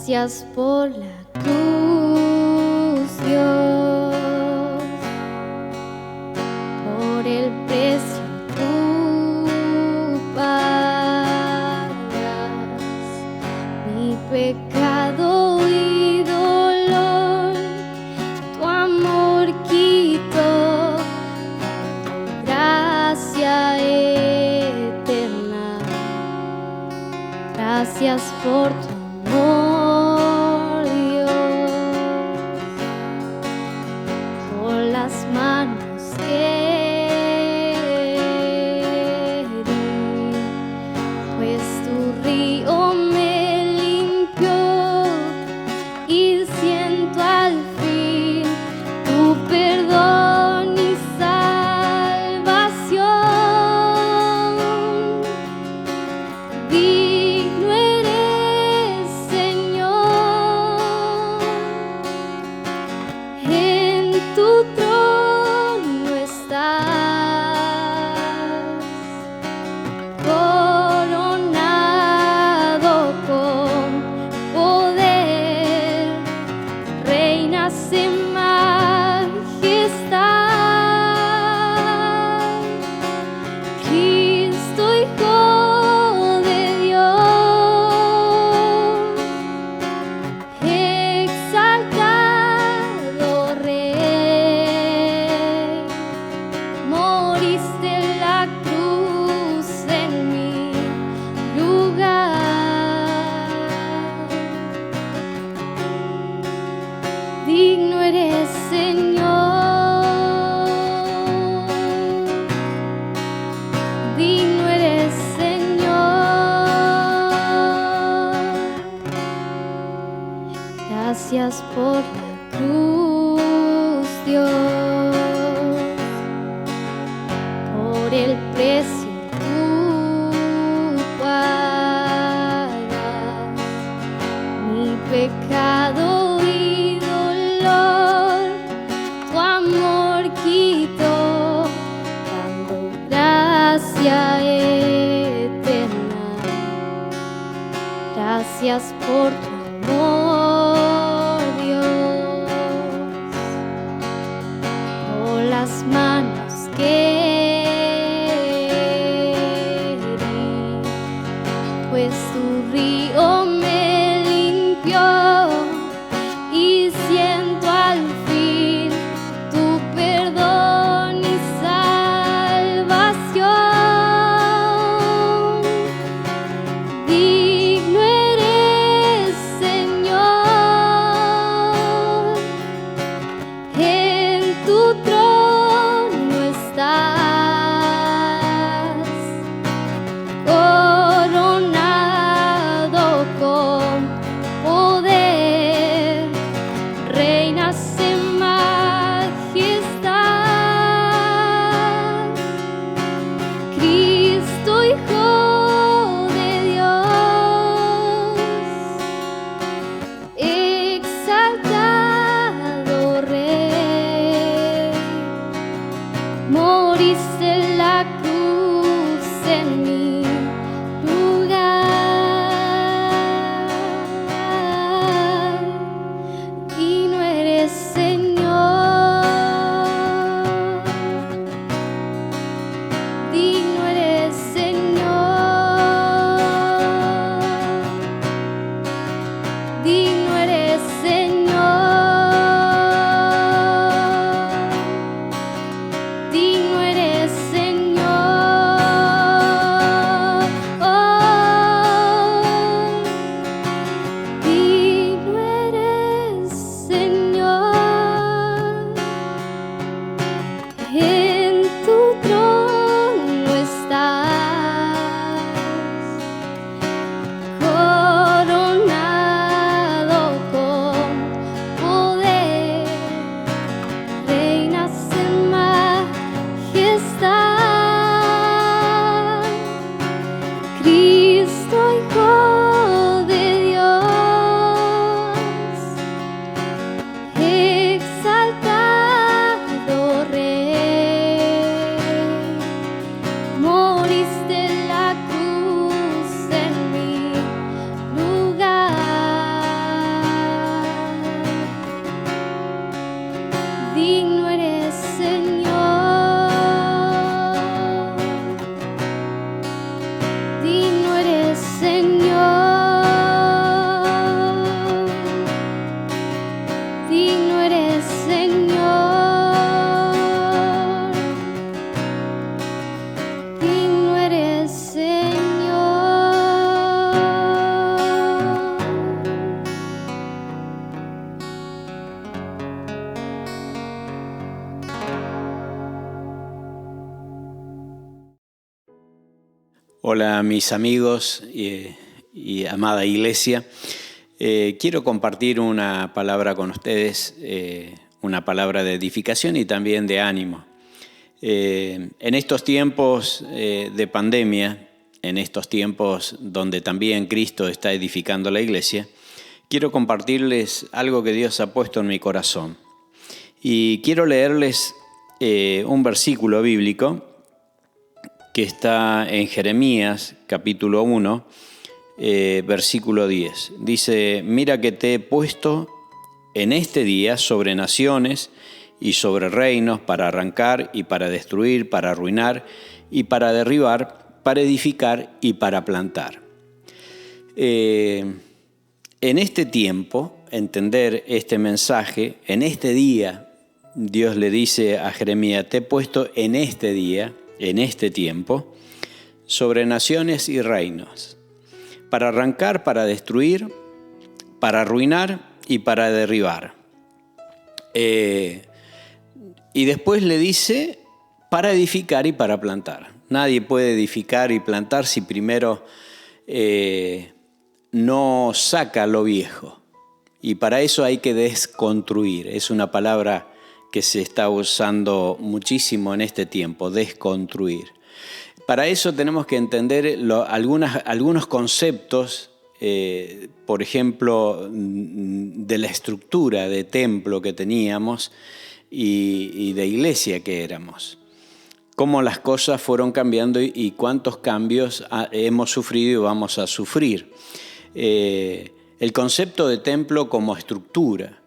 Gracias por la cruz, Dios, por el precio tú pagas. Mi pecado y dolor, tu amor quitó. Gracia eterna, gracias por tu amor, Dios, por las manos que di, pues tu río me limpió y siento al fin tu perdón y salvación. Digno eres, Señor, en tu trono estás, coronado con poder, reinas en majestad. Cristo, Hijo de Dios, exaltado Rey, moriste en la cruz en mi lugar. Digno eres, Señor, digno eres, Señor. Gracias por la cruz, Dios, por el precio tú pagas. Mi pecado y dolor, tu amor quitó, dando gracia eterna. Gracias por tu amor, Dios, por las manos que di, pues tu río me limpió y siento al fin tu perdón y salvación. Digno eres, eres, Señor. Digno eres, Señor. Hola mis amigos y amada iglesia. Quiero compartir una palabra con ustedes, una palabra de edificación y también de ánimo. En estos tiempos de pandemia, en estos tiempos donde también Cristo está edificando la iglesia, quiero compartirles algo que Dios ha puesto en mi corazón. Y quiero leerles un versículo bíblico que está en Jeremías, capítulo 1, versículo 10. Dice: mira que te he puesto en este día sobre naciones y sobre reinos para arrancar y para destruir, para arruinar y para derribar, para edificar y para plantar. En este tiempo, entender este mensaje, en este día, Dios le dice a Jeremías: te he puesto en este día, en este tiempo, sobre naciones y reinos, para arrancar, para destruir, para arruinar y para derribar. Y después le dice: para edificar y para plantar. Nadie puede edificar y plantar si primero no saca lo viejo. Y para eso hay que desconstruir. Es una palabra que se está usando muchísimo en este tiempo, desconstruir. Para eso tenemos que entender algunos conceptos, por ejemplo, de la estructura de templo que teníamos y de iglesia que éramos. Cómo las cosas fueron cambiando y cuántos cambios hemos sufrido y vamos a sufrir. El concepto de templo como estructura,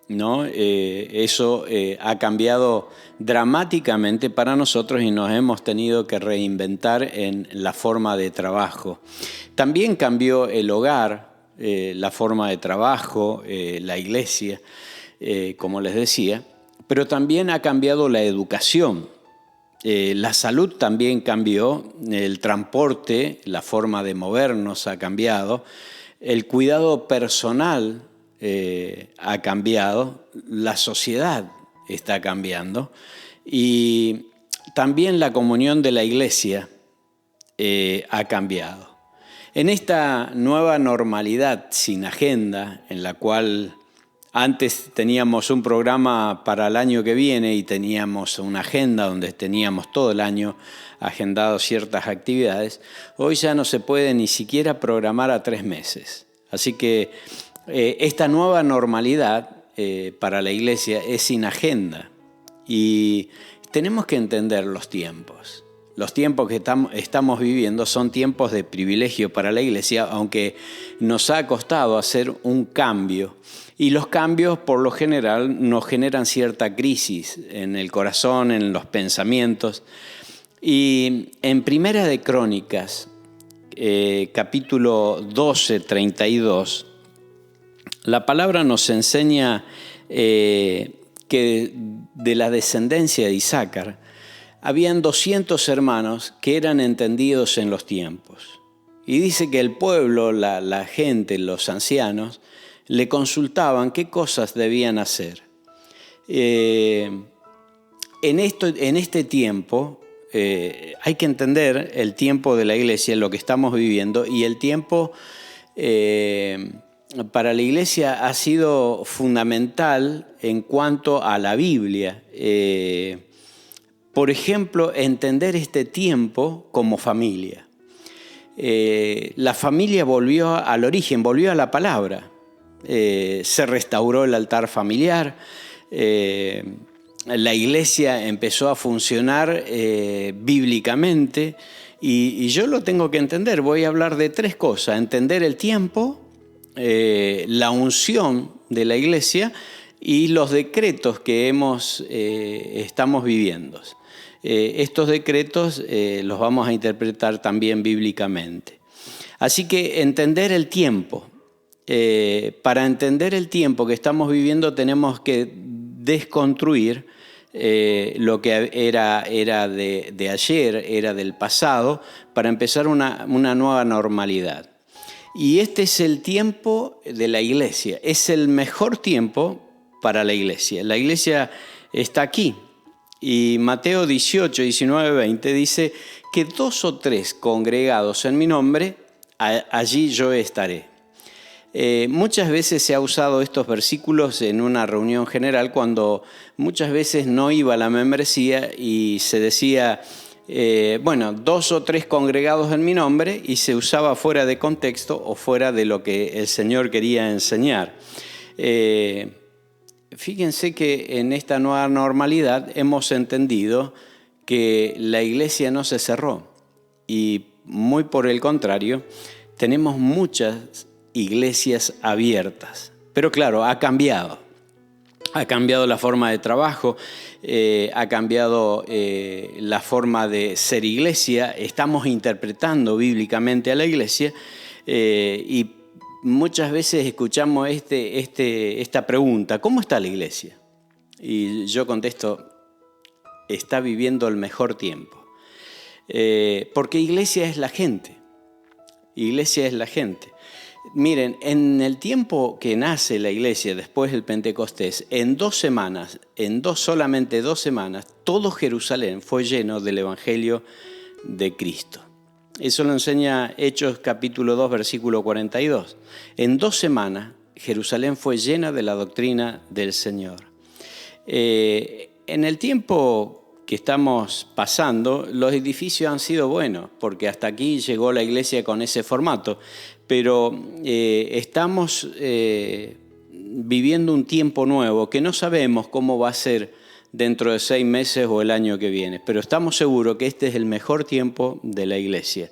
¿no? Eso ha cambiado dramáticamente para nosotros y nos hemos tenido que reinventar en la forma de trabajo. También cambió el hogar, la forma de trabajo, la iglesia, como les decía, pero también ha cambiado la educación. La salud también cambió, el transporte, la forma de movernos ha cambiado, el cuidado personal ha cambiado, la sociedad está cambiando y también la comunión de la iglesia ha cambiado. En esta nueva normalidad sin agenda, en la cual antes teníamos un programa para el año que viene y teníamos una agenda donde teníamos todo el año agendado ciertas actividades, hoy ya no se puede ni siquiera programar a 3 meses. Así que esta nueva normalidad para la iglesia es sin agenda y tenemos que entender los tiempos. Los tiempos que estamos viviendo son tiempos de privilegio para la iglesia, aunque nos ha costado hacer un cambio. Y los cambios, por lo general, nos generan cierta crisis en el corazón, en los pensamientos. Y en Primera de Crónicas, capítulo 12, 32, la palabra nos enseña que de la descendencia de Isaacar habían 200 hermanos que eran entendidos en los tiempos. Y dice que el pueblo, la gente, los ancianos, le consultaban qué cosas debían hacer. En este tiempo hay que entender el tiempo de la iglesia, lo que estamos viviendo, y el tiempo para la iglesia ha sido fundamental en cuanto a la Biblia. Por ejemplo, entender este tiempo como familia. La familia volvió al origen, volvió a la palabra. Se restauró el altar familiar. La iglesia empezó a funcionar bíblicamente. Y yo lo tengo que entender. Voy a hablar de 3 cosas. Entender el tiempo, la unción de la iglesia y los decretos que estamos viviendo. Estos decretos los vamos a interpretar también bíblicamente. Así que entender el tiempo. Para entender el tiempo que estamos viviendo tenemos que desconstruir lo que era de ayer, era del pasado, para empezar una nueva normalidad. Y este es el tiempo de la iglesia, es el mejor tiempo para la iglesia. La iglesia está aquí. Y Mateo 18, 19, 20 dice que 2 o 3 congregados en mi nombre, allí yo estaré. Muchas veces se ha usado estos versículos en una reunión general cuando muchas veces no iba la membresía y se decía, 2 o 3 congregados en mi nombre, y se usaba fuera de contexto o fuera de lo que el Señor quería enseñar. Fíjense que en esta nueva normalidad hemos entendido que la iglesia no se cerró y muy por el contrario, tenemos muchas iglesias abiertas. Pero claro, ha cambiado. Ha cambiado la forma de trabajo, ha cambiado la forma de ser iglesia, estamos interpretando bíblicamente a la iglesia y muchas veces escuchamos esta pregunta: ¿cómo está la iglesia? Y yo contesto: está viviendo el mejor tiempo. Porque iglesia es la gente. Iglesia es la gente. Miren, en el tiempo que nace la iglesia, después del Pentecostés, en solamente 2 semanas, todo Jerusalén fue lleno del Evangelio de Cristo. Eso lo enseña Hechos capítulo 2, versículo 42. En 2 semanas, Jerusalén fue llena de la doctrina del Señor. En el tiempo que estamos pasando, los edificios han sido buenos, porque hasta aquí llegó la iglesia con ese formato, pero estamos viviendo un tiempo nuevo que no sabemos cómo va a ser dentro de 6 meses o el año que viene, pero estamos seguros que este es el mejor tiempo de la iglesia.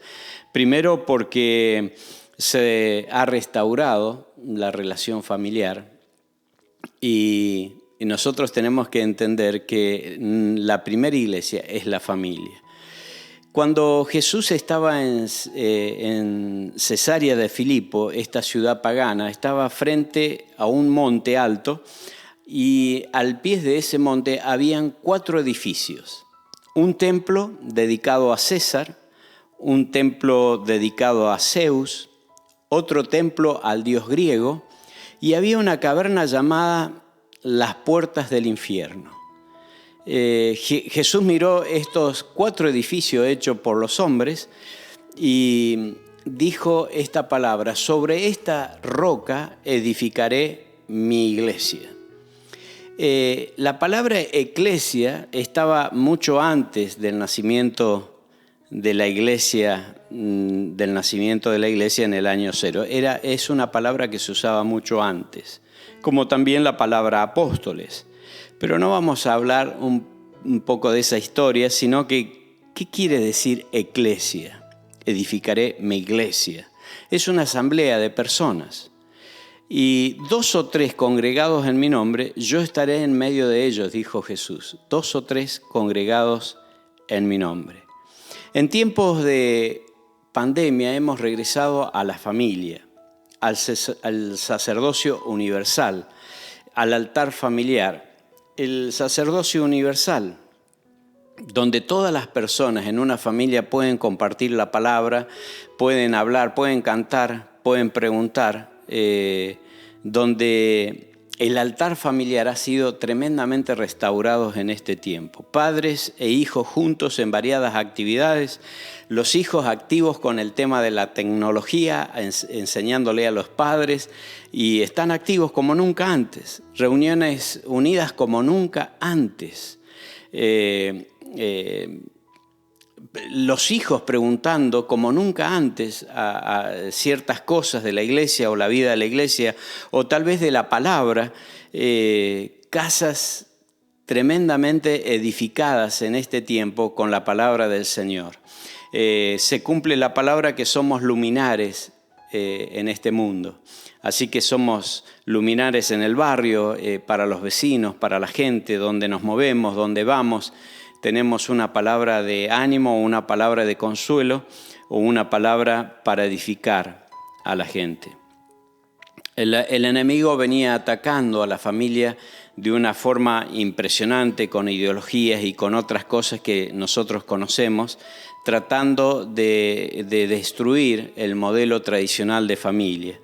Primero porque se ha restaurado la relación familiar y nosotros tenemos que entender que la primera iglesia es la familia. Cuando Jesús estaba en Cesarea de Filipo, esta ciudad pagana, estaba frente a un monte alto y al pie de ese monte habían 4 edificios. Un templo dedicado a César, un templo dedicado a Zeus, otro templo al dios griego, y había una caverna llamada las puertas del infierno. Jesús miró estos 4 edificios hechos por los hombres y dijo esta palabra: sobre esta roca edificaré mi iglesia. La palabra eclesia estaba mucho antes del nacimiento de la iglesia, en el año 0. Es una palabra que se usaba mucho antes, como también la palabra apóstoles. Pero no vamos a hablar un poco de esa historia, sino que, ¿qué quiere decir eclesia? Edificaré mi iglesia. Es una asamblea de personas. Y 2 o 3 congregados en mi nombre, yo estaré en medio de ellos, dijo Jesús. 2 o 3 congregados en mi nombre. En tiempos de pandemia hemos regresado a la familia, al sacerdocio universal, al altar familiar. El sacerdocio universal, donde todas las personas en una familia pueden compartir la palabra, pueden hablar, pueden cantar, pueden preguntar, donde el altar familiar ha sido tremendamente restaurado en este tiempo. Padres e hijos juntos en variadas actividades, los hijos activos con el tema de la tecnología, enseñándole a los padres, y están activos como nunca antes, reuniones unidas como nunca antes. Los hijos preguntando como nunca antes a ciertas cosas de la iglesia o la vida de la iglesia, o tal vez de la palabra, casas tremendamente edificadas en este tiempo con la palabra del Señor. Se cumple la palabra que somos luminares en este mundo. Así que somos luminares en el barrio, para los vecinos, para la gente, donde nos movemos, donde vamos. Tenemos una palabra de ánimo, una palabra de consuelo o una palabra para edificar a la gente. El enemigo venía atacando a la familia de una forma impresionante, con ideologías y con otras cosas que nosotros conocemos, tratando de destruir el modelo tradicional de familia.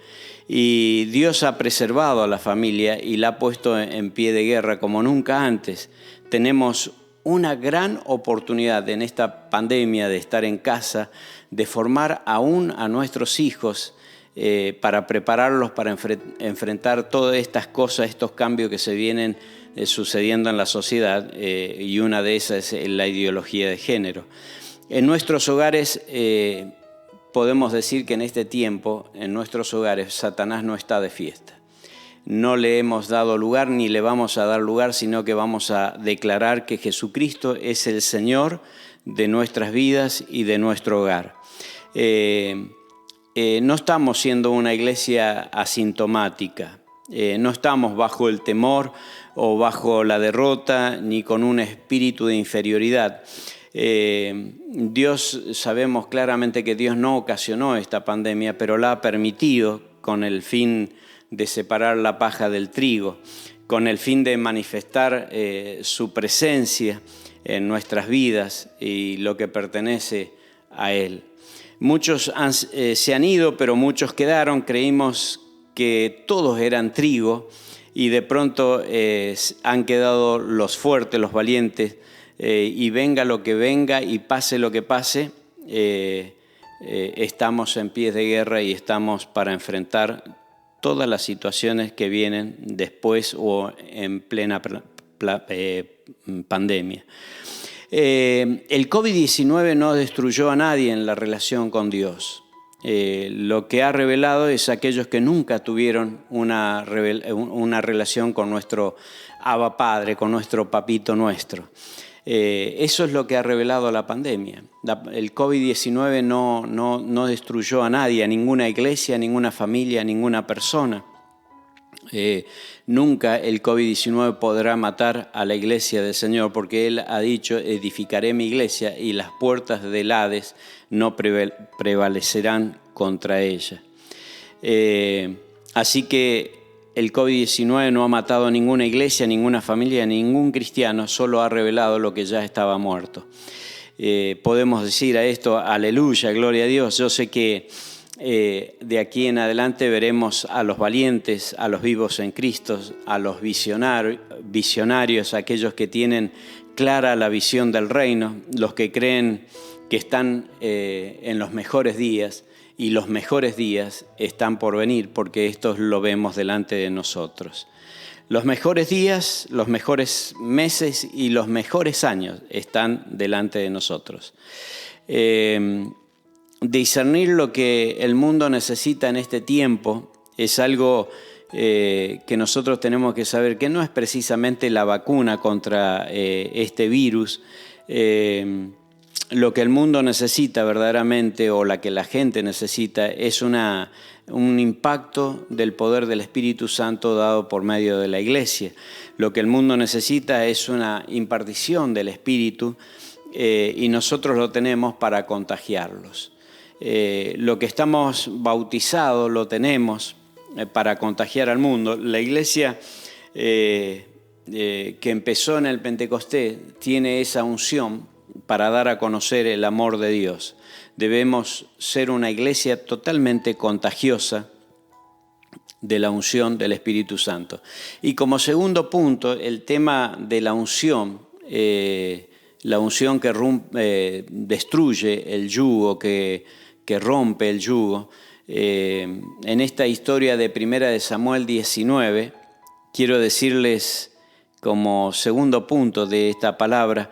Y Dios ha preservado a la familia y la ha puesto en pie de guerra como nunca antes. Tenemos una gran oportunidad en esta pandemia de estar en casa, de formar aún a nuestros hijos para prepararlos para enfrentar todas estas cosas, estos cambios que se vienen sucediendo en la sociedad, y una de esas es la ideología de género. En nuestros hogares podemos decir que en este tiempo, en nuestros hogares, Satanás no está de fiesta. No le hemos dado lugar ni le vamos a dar lugar, sino que vamos a declarar que Jesucristo es el Señor de nuestras vidas y de nuestro hogar. No estamos siendo una iglesia asintomática, no estamos bajo el temor o bajo la derrota ni con un espíritu de inferioridad. Sabemos claramente que Dios no ocasionó esta pandemia, pero la ha permitido con el fin de separar la paja del trigo, con el fin de manifestar su presencia en nuestras vidas y lo que pertenece a Él. Muchos se han ido, pero muchos quedaron. Creímos que todos eran trigo y de pronto han quedado los fuertes, los valientes, y venga lo que venga y pase lo que pase, estamos en pies de guerra y estamos para enfrentar todas las situaciones que vienen después o en plena pandemia. El COVID-19 no destruyó a nadie en la relación con Dios. Lo que ha revelado es aquellos que nunca tuvieron una relación con nuestro Abba Padre, con nuestro Papito Nuestro. Eso es lo que ha revelado la pandemia. El COVID-19 no destruyó a nadie, a ninguna iglesia, a ninguna familia, a ninguna persona. Nunca el COVID-19 podrá matar a la iglesia del Señor, porque Él ha dicho: edificaré mi iglesia y las puertas del Hades no prevalecerán contra ella. Así que el COVID-19 no ha matado a ninguna iglesia, a ninguna familia, a ningún cristiano, solo ha revelado lo que ya estaba muerto. Podemos decir a esto: aleluya, gloria a Dios. Yo sé que de aquí en adelante veremos a los valientes, a los vivos en Cristo, a los visionarios, aquellos que tienen clara la visión del reino, los que creen que están en los mejores días, y los mejores días están por venir, porque esto lo vemos delante de nosotros. Los mejores días, los mejores meses y los mejores años están delante de nosotros. Discernir lo que el mundo necesita en este tiempo es algo que nosotros tenemos que saber, que no es precisamente la vacuna contra este virus. Lo que el mundo necesita verdaderamente, o la que la gente necesita, es un impacto del poder del Espíritu Santo dado por medio de la iglesia. Lo que el mundo necesita es una impartición del Espíritu, y nosotros lo tenemos para contagiarlos. Lo que estamos bautizados lo tenemos para contagiar al mundo. La iglesia que empezó en el Pentecostés tiene esa unción para dar a conocer el amor de Dios. Debemos ser una iglesia totalmente contagiosa de la unción del Espíritu Santo. Y como segundo punto, el tema de la unción que destruye el yugo, que rompe el yugo. En esta historia de 1 Samuel 19, quiero decirles como segundo punto de esta palabra,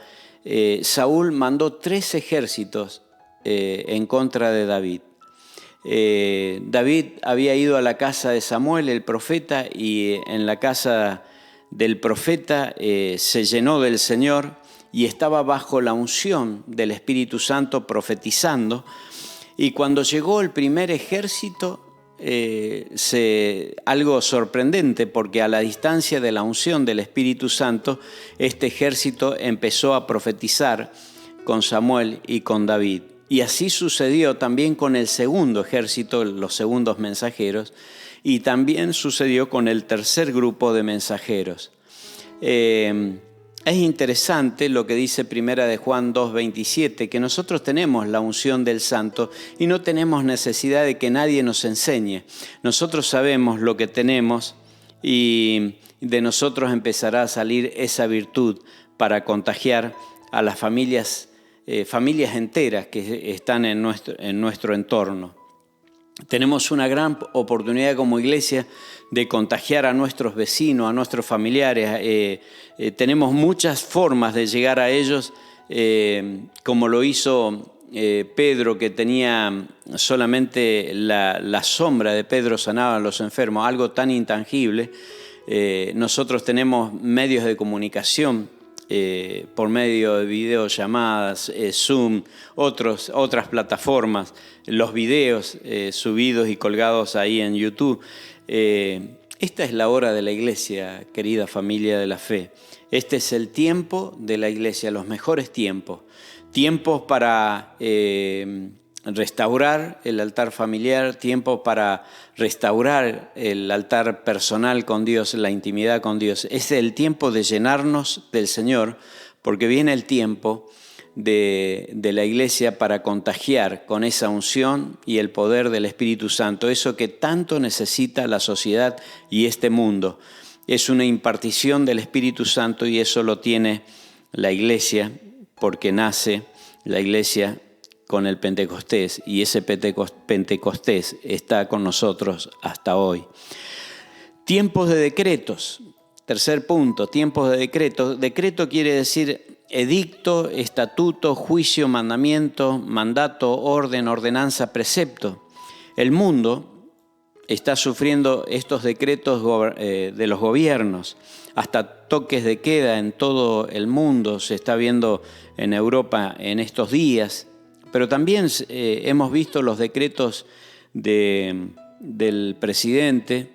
Saúl mandó 3 ejércitos en contra de David. David había ido a la casa de Samuel, el profeta, y en la casa del profeta se llenó del Señor y estaba bajo la unción del Espíritu Santo profetizando. Y cuando llegó el primer ejército, algo sorprendente, porque a la distancia de la unción del Espíritu Santo, este ejército empezó a profetizar con Samuel y con David. Y así sucedió también con el segundo ejército, los segundos mensajeros, Y también sucedió con el tercer grupo de mensajeros. Es interesante lo que dice Primera de Juan 2:27, que nosotros tenemos la unción del Santo y no tenemos necesidad de que nadie nos enseñe. Nosotros sabemos lo que tenemos y de nosotros empezará a salir esa virtud para contagiar a las familias enteras que están en nuestro entorno. Tenemos una gran oportunidad como iglesia de contagiar a nuestros vecinos, a nuestros familiares. Tenemos muchas formas de llegar a ellos, como lo hizo Pedro, que tenía solamente la sombra de Pedro sanaba a los enfermos, algo tan intangible. Nosotros tenemos medios de comunicación por medio de videollamadas, Zoom, otras plataformas, los videos subidos y colgados ahí en YouTube. Esta es la hora de la iglesia, querida familia de la fe. Este es el tiempo de la iglesia, los mejores tiempos. Tiempos para restaurar el altar familiar, tiempos para restaurar el altar personal con Dios, la intimidad con Dios. Es el tiempo de llenarnos del Señor, porque viene el tiempo de la iglesia para contagiar con esa unción y el poder del Espíritu Santo, eso que tanto necesita la sociedad y este mundo. Es una impartición del Espíritu Santo y eso lo tiene la iglesia, porque nace la iglesia con el Pentecostés y ese Pentecostés está con nosotros hasta hoy. Tiempos de decretos. Tercer punto, tiempos de decreto. Decreto quiere decir edicto, estatuto, juicio, mandamiento, mandato, orden, ordenanza, precepto. El mundo está sufriendo estos decretos de los gobiernos. Hasta toques de queda en todo el mundo se está viendo en Europa en estos días. Pero también hemos visto los decretos del presidente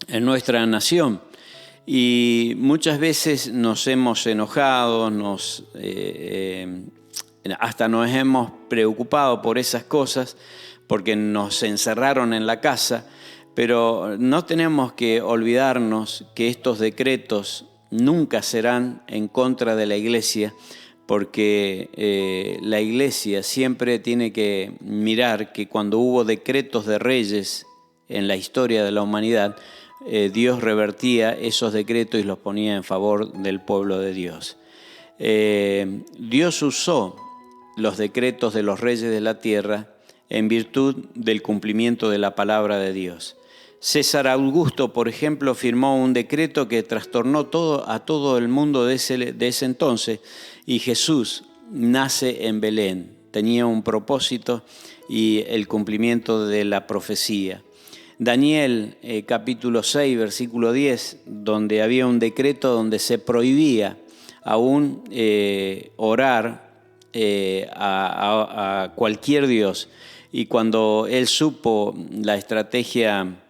en nuestra nación. Y muchas veces nos hemos enojado, hasta nos hemos preocupado por esas cosas porque nos encerraron en la casa, pero no tenemos que olvidarnos que estos decretos nunca serán en contra de la iglesia, porque la iglesia siempre tiene que mirar que cuando hubo decretos de reyes en la historia de la humanidad, Dios revertía esos decretos y los ponía en favor del pueblo de Dios. Dios usó los decretos de los reyes de la tierra en virtud del cumplimiento de la palabra de Dios. César Augusto, por ejemplo, firmó un decreto que trastornó a todo el mundo de ese entonces, y Jesús nace en Belén. Tenía un propósito y el cumplimiento de la profecía. Daniel, capítulo 6, versículo 10, donde había un decreto donde se prohibía aún orar a cualquier dios. Y cuando él supo la estrategia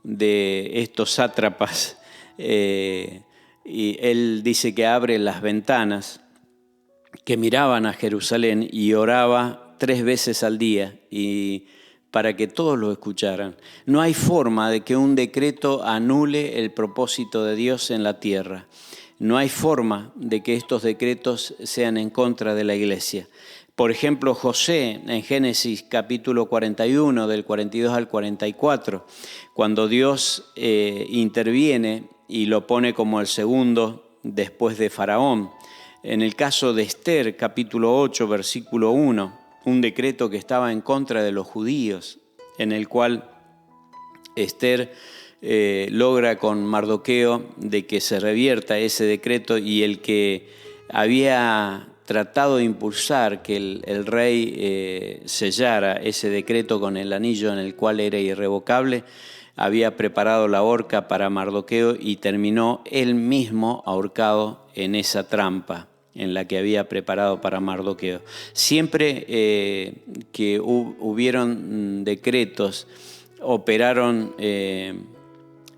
de estos sátrapas, y él dice que abre las ventanas, que miraban a Jerusalén y oraba 3 veces al día y para que todos lo escucharan. No hay forma de que un decreto anule el propósito de Dios en la tierra. No hay forma de que estos decretos sean en contra de la iglesia. Por ejemplo, José en Génesis capítulo 41, del 42 al 44, cuando Dios interviene y lo pone como el segundo después de Faraón. En el caso de Esther, capítulo 8, versículo 1, un decreto que estaba en contra de los judíos, en el cual Esther logra con Mardoqueo de que se revierta ese decreto, y el que había tratado de impulsar que el rey sellara ese decreto con el anillo en el cual era irrevocable, había preparado la horca para Mardoqueo y terminó él mismo ahorcado en esa trampa en la que había preparado para Mardoqueo. Siempre que hubieron decretos, operaron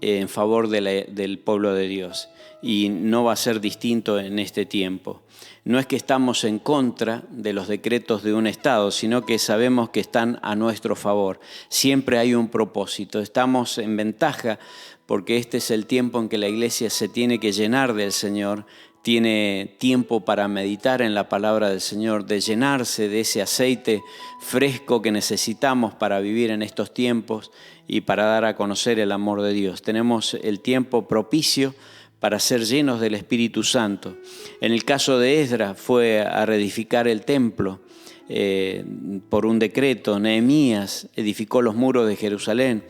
en favor del pueblo de Dios. Y no va a ser distinto en este tiempo. No es que estamos en contra de los decretos de un Estado, sino que sabemos que están a nuestro favor. Siempre hay un propósito. Estamos en ventaja porque este es el tiempo en que la iglesia se tiene que llenar del Señor, tiene tiempo para meditar en la palabra del Señor, de llenarse de ese aceite fresco que necesitamos para vivir en estos tiempos y para dar a conocer el amor de Dios. Tenemos el tiempo propicio para ser llenos del Espíritu Santo. En el caso de Esdras fue a reedificar el templo por un decreto. Nehemías edificó los muros de Jerusalén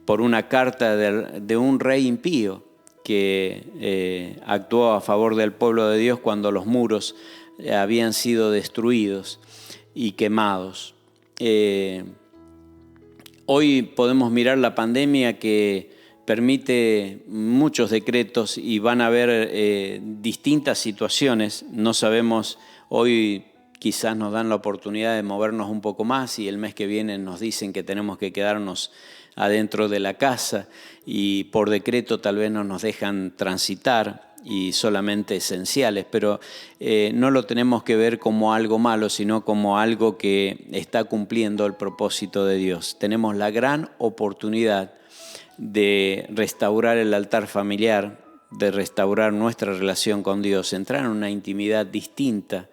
por una carta de un rey impío que actuó a favor del pueblo de Dios cuando los muros habían sido destruidos y quemados. Hoy podemos mirar la pandemia que permite muchos decretos y van a haber distintas situaciones. No sabemos, hoy quizás nos dan la oportunidad de movernos un poco más y el mes que viene nos dicen que tenemos que quedarnos adentro de la casa y por decreto tal vez no nos dejan transitar y solamente esenciales, pero no lo tenemos que ver como algo malo, sino como algo que está cumpliendo el propósito de Dios. Tenemos la gran oportunidad de restaurar el altar familiar, de restaurar nuestra relación con Dios, entrar en una intimidad distinta,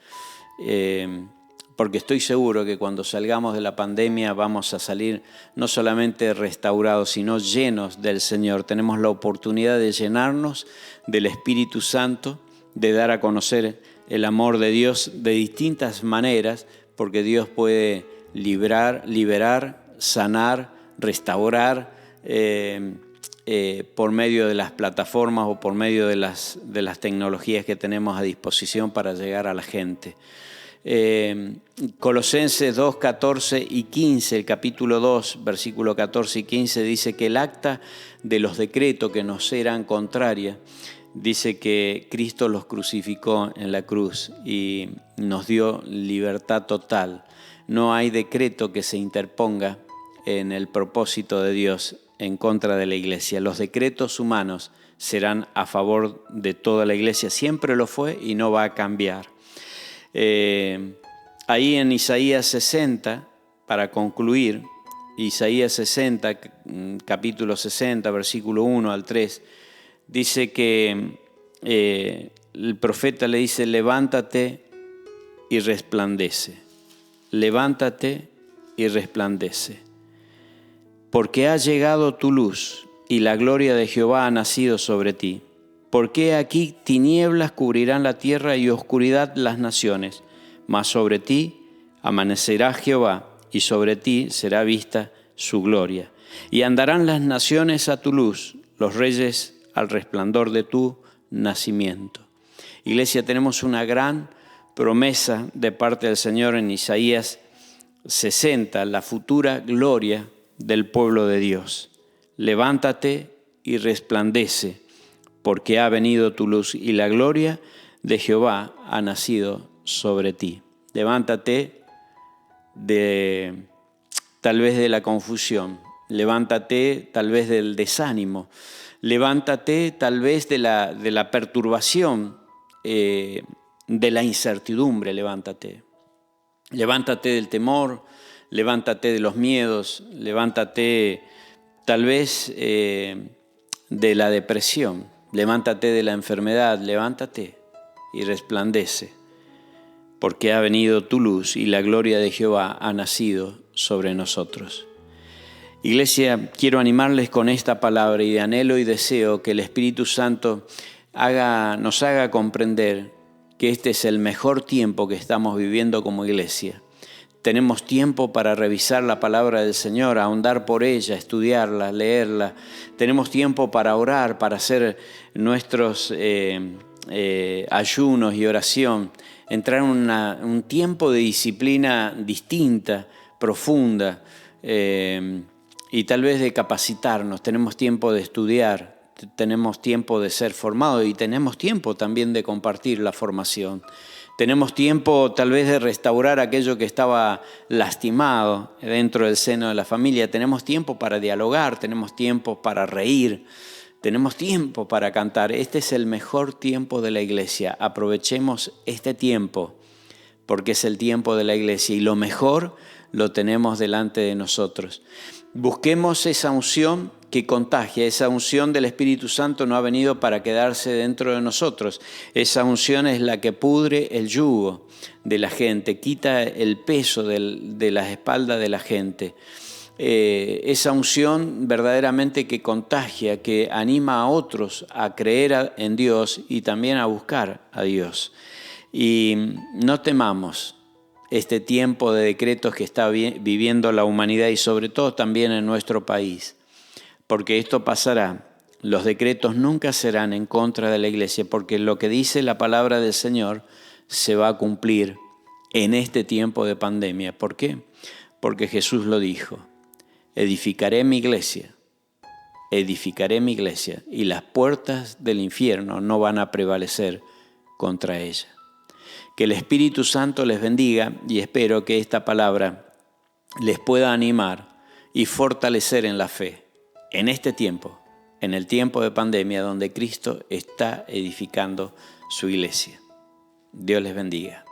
porque estoy seguro que cuando salgamos de la pandemia vamos a salir no solamente restaurados, sino llenos del Señor. Tenemos la oportunidad de llenarnos del Espíritu Santo, de dar a conocer el amor de Dios de distintas maneras, porque Dios puede liberar, sanar, restaurar, por medio de las plataformas o por medio de las tecnologías que tenemos a disposición para llegar a la gente. Colosenses 2, 14 y 15, el capítulo 2, versículo 14 y 15, dice que el acta de los decretos que nos eran contrarias, dice que Cristo los crucificó en la cruz y nos dio libertad total. No hay decreto que se interponga en el propósito de Dios en contra de la iglesia. Los decretos humanos serán a favor de toda la iglesia. Siempre lo fue y no va a cambiar. Ahí en Isaías 60, para concluir, Isaías 60, capítulo 60, versículo 1 al 3, dice que el profeta le dice: levántate y resplandece, levántate y resplandece, porque ha llegado tu luz y la gloria de Jehová ha nacido sobre ti. Porque aquí tinieblas cubrirán la tierra y oscuridad las naciones, mas sobre ti amanecerá Jehová y sobre ti será vista su gloria. Y andarán las naciones a tu luz, los reyes al resplandor de tu nacimiento. Iglesia, tenemos una gran promesa de parte del Señor en Isaías 60, la futura gloria del pueblo de Dios. Levántate y resplandece, porque ha venido tu luz y la gloria de Jehová ha nacido sobre ti. Levántate tal vez de la confusión, levántate tal vez del desánimo, levántate tal vez de la perturbación, de la incertidumbre, levántate. Levántate del temor, levántate de los miedos, levántate tal vez de la depresión, levántate de la enfermedad, levántate y resplandece, porque ha venido tu luz y la gloria de Jehová ha nacido sobre nosotros. Iglesia, quiero animarles con esta palabra y de anhelo y deseo que el Espíritu Santo nos haga comprender que este es el mejor tiempo que estamos viviendo como iglesia. Tenemos tiempo para revisar la palabra del Señor, ahondar por ella, estudiarla, leerla. Tenemos tiempo para orar, para hacer nuestros ayunos y oración. Entrar en un tiempo de disciplina distinta, profunda, y tal vez de capacitarnos. Tenemos tiempo de estudiar, tenemos tiempo de ser formados y tenemos tiempo también de compartir la formación. Tenemos tiempo tal vez de restaurar aquello que estaba lastimado dentro del seno de la familia. Tenemos tiempo para dialogar, tenemos tiempo para reír, Tenemos tiempo para cantar. Este es el mejor tiempo de la iglesia. Aprovechemos este tiempo porque es el tiempo de la iglesia y lo mejor lo tenemos delante de nosotros. Busquemos esa unción que contagia. Esa unción del Espíritu Santo no ha venido para quedarse dentro de nosotros. Esa unción es la que pudre el yugo de la gente, quita el peso de las espaldas de la gente. Esa unción verdaderamente que contagia, que anima a otros a creer en Dios y también a buscar a Dios. Y no temamos este tiempo de decretos que está viviendo la humanidad y sobre todo también en nuestro país, porque esto pasará. Los decretos nunca serán en contra de la iglesia, porque lo que dice la palabra del Señor se va a cumplir en este tiempo de pandemia. ¿Por qué? Porque Jesús lo dijo: edificaré mi iglesia y las puertas del infierno no van a prevalecer contra ella. Que el Espíritu Santo les bendiga y espero que esta palabra les pueda animar y fortalecer en la fe en este tiempo, en el tiempo de pandemia donde Cristo está edificando su iglesia. Dios les bendiga.